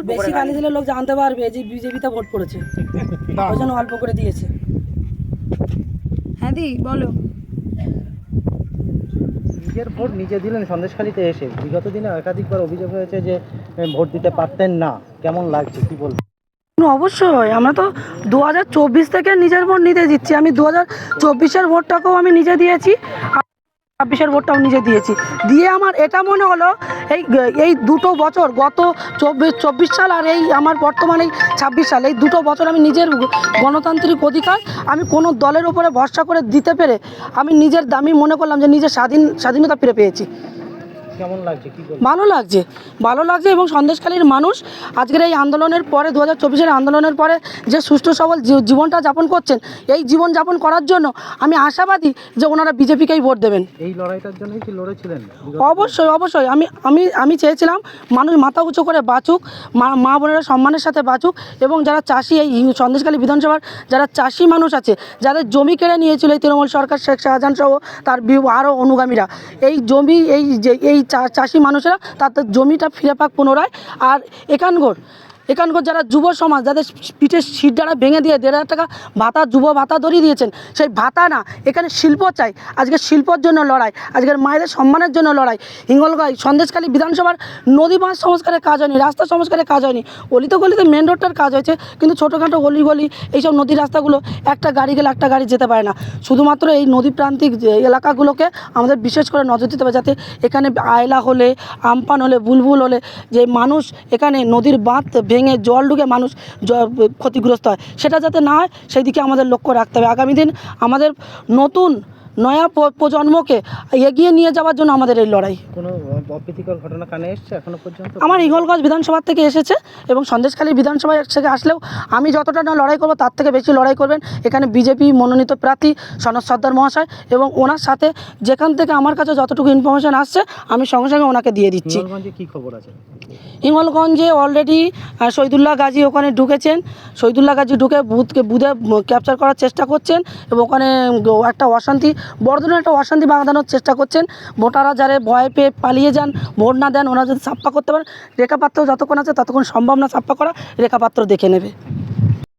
বেশি গালি দিলে লোক জানতে পারবে যে বিজেপিতে ভোট পড়েছে, ওই জন্য অল্প করে দিয়েছে। হ্যাঁ দি বলো। নিজের ভোট নিজে দিলেন সন্দেশখালীতে এসে, বিগত দিনে একাধিকবার অভিযোগ হয়েছে যে ভোট দিতে পারতেন না, কেমন লাগছে কি বলবেন? অবশ্যই, আমরা তো 2024 থেকে নিজের ভোট নিতে দিচ্ছি। আমি 2024-এর ভোটটাকেও আমি নিজে দিয়েছি, 26-এর ভোটটাও নিজে দিয়েছি। দিয়ে আমার এটা মনে হলো এই দুটো বছর, গত 24 সাল আর এই আমার বর্তমানে 26 সাল, এই দুটো বছর আমি নিজের গণতান্ত্রিক অধিকার আমি কোনো দলের উপরে ভরসা করে দিতে পেরে আমি নিজের দামি মনে করলাম যে নিজের স্বাধীনতা ফিরে পেয়েছি। কেমন লাগছে কি বলবেন? ভালো লাগছে এবং সন্দেশখালীর মানুষ আজকের এই আন্দোলনের পরে 2024-এর আন্দোলনের পরে যে সুষ্ঠু সবল জীবনটা যাপন করছেন, এই জীবন যাপন করার জন্য আমি আশাবাদী যে ওনারা বিজেপিকেই ভোট দেবেন। এই লড়াইটার জন্যই কি লড়েছিলেন? অবশ্যই আমি চেয়েছিলাম মানুষ মাথা উঁচু করে বাঁচুক, মা বোনেরা সম্মানের সাথে বাঁচুক, এবং যারা চাষি, এই সন্দেশখালী বিধানসভার যারা চাষি মানুষ আছে, যাদের জমি কেড়ে নিয়েছিল এই তৃণমূল সরকার, শেখ শাহজাহান সহ তার আরও অনুগামীরা, এই জমি এই চাষি মানুষেরা তাদের জমিটা ফিরে পাক পুনরায়। আর এখানকার যারা যুব সমাজ, যাদের পিঠের সিটডারা ভেঙে দিয়ে 1,500 টাকা ভাতা, যুব ভাতা ধরিয়ে দিয়েছেন, সেই ভাতা না, এখানে শিল্প চাই। আজকে শিল্পর জন্য লড়াই, আজকের মায়েদের সম্মানের জন্য লড়াই। হিঙ্গলগাঁও সন্দেশখালী বিধানসভার নদী বাঁধ সংস্কারের কাজ হয়নি, রাস্তা সংস্কারের কাজ হয়নি, অলিতে গলিতে মেন রোডটার কাজ হয়েছে, কিন্তু ছোটোখাটো অলিগলি এইসব নদীর রাস্তাগুলো একটা গাড়ি গেলে একটা গাড়ি যেতে পারে না। শুধুমাত্র এই নদী প্রান্তিক এলাকাগুলোকে আমাদের বিশেষ করে নজর দিতে হবে, যাতে এখানে আয়লা হলে, আমপান হলে, বুলবুল হলে যে মানুষ এখানে নদীর বাঁধ ভেঙে জল ঢুকে মানুষ ক্ষতিগ্রস্ত হয়, সেটা যাতে না হয় সেই দিকে আমাদের লক্ষ্য রাখতে হবে। আগামী দিন আমাদের নয়া প্রজন্মকে এগিয়ে নিয়ে যাওয়ার জন্য আমাদের এই লড়াই। কোনো অপ্রীতিকর ঘটনা কানে এসছে এখনো পর্যন্ত? আমার হিঙ্গলগঞ্জ বিধানসভা থেকে এসেছে, এবং সন্দেশখালী বিধানসভায় থেকে আসলেও আমি যতটা না লড়াই করবো তার থেকে বেশি লড়াই করবেন এখানে বিজেপি মনোনীত প্রার্থী সনদ সর্দার মহাশয়, এবং ওনার সাথে যেখান থেকে আমার কাছে যতটুকু ইনফরমেশন আসছে আমি সঙ্গে সঙ্গে ওনাকে দিয়ে দিচ্ছি। হিঙ্গলগঞ্জে কী খবর আছে? হিঙ্গলগঞ্জে অলরেডি শহীদুল্লাহ গাজী ওখানে ঢুকেছেন, শহীদুল্লাহ গাজী ঢুকে বুথে ক্যাপচার করার চেষ্টা করছেন, এবং ওখানে একটা বড় ধরনের একটা অশান্তি বাঁধানোর চেষ্টা করছেন। ভোটাররা যারা ভয় পেয়ে পালিয়ে যান, ভোট না দেন, ওনারা যদি ছাপ্পা করতে পারেন, রেখাপাত্র যতক্ষণ আছে ততক্ষণ সম্ভব না ছাপ্পা করা, রেখাপাত্র দেখে নেবে।